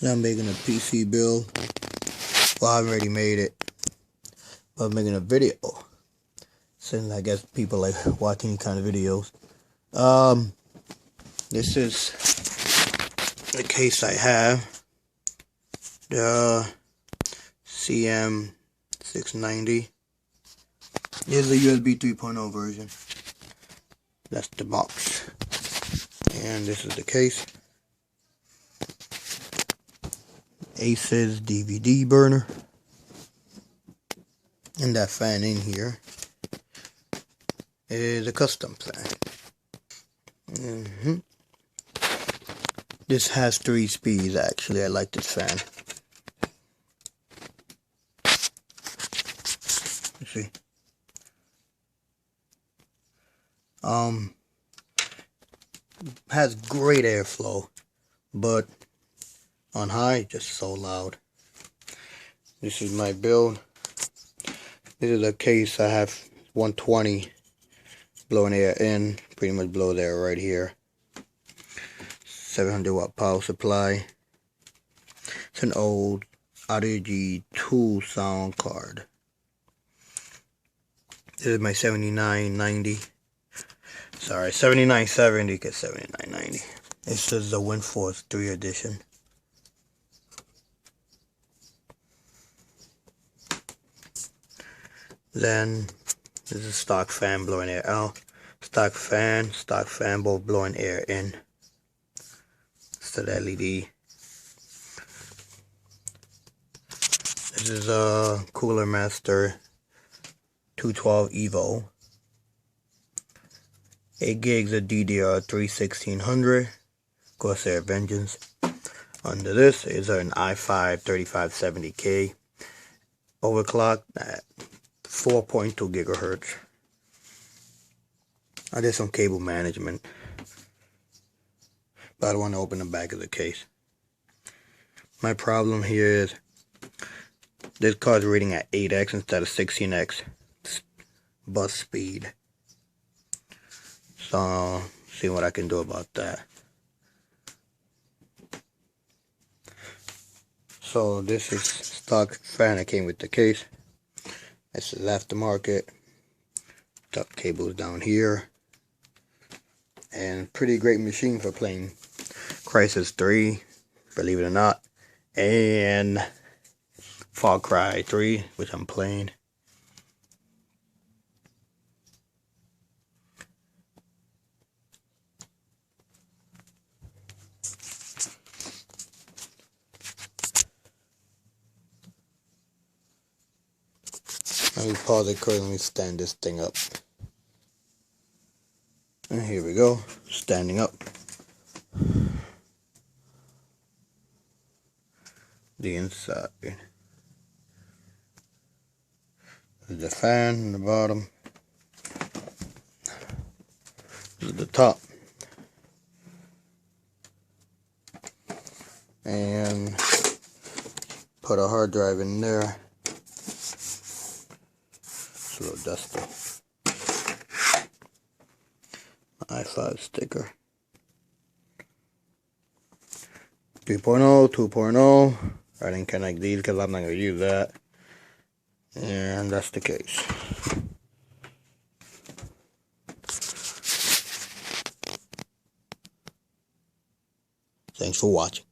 I'm making a PC build. Well, I already made it, but I'm making a video. Since I guess people like watching these kind of videos. This is the case I have. The CM690. Here's the USB 3.0 version. That's the box. And this is the case. Asus DVD burner. And that fan in here is a custom fan. This has 3 speeds actually. I like this fan. Let's see. Has great airflow, but on high, just so loud. This is my build. This is a case I have 120 blowing air in, pretty much blow there right here. 700 watt power supply. It's an old Audigy 2 sound card. This is my 7990. Sorry, 7970 because 7990. This is the WindForce 3 edition. Then this is stock fan blowing air out. Stock fan, both blowing air in. It's the LED. This is a Cooler Master 212 Evo. 8 gigs of DDR3 1600 Corsair Vengeance. Under this is an i5 3570K overclocked at 4.2 gigahertz. I did some cable management, but I don't want to open the back of the case. My problem here is this card's reading at 8x instead of 16x bus speed. So, see what I can do about that. So this is stock fan that came with the case. This is aftermarket. Top cables down here. And pretty great machine for playing Crysis 3, believe it or not. And Far Cry 3, which I'm playing. Let me pause it quick. Let me stand this thing up. And here we go, standing up. The inside. There's the fan in the bottom. This is the top. And put a hard drive in there. It's a little dusty. i5 sticker. 3.0, 2.0. I didn't connect these because I'm not going to use that. And that's the case. Thanks for watching.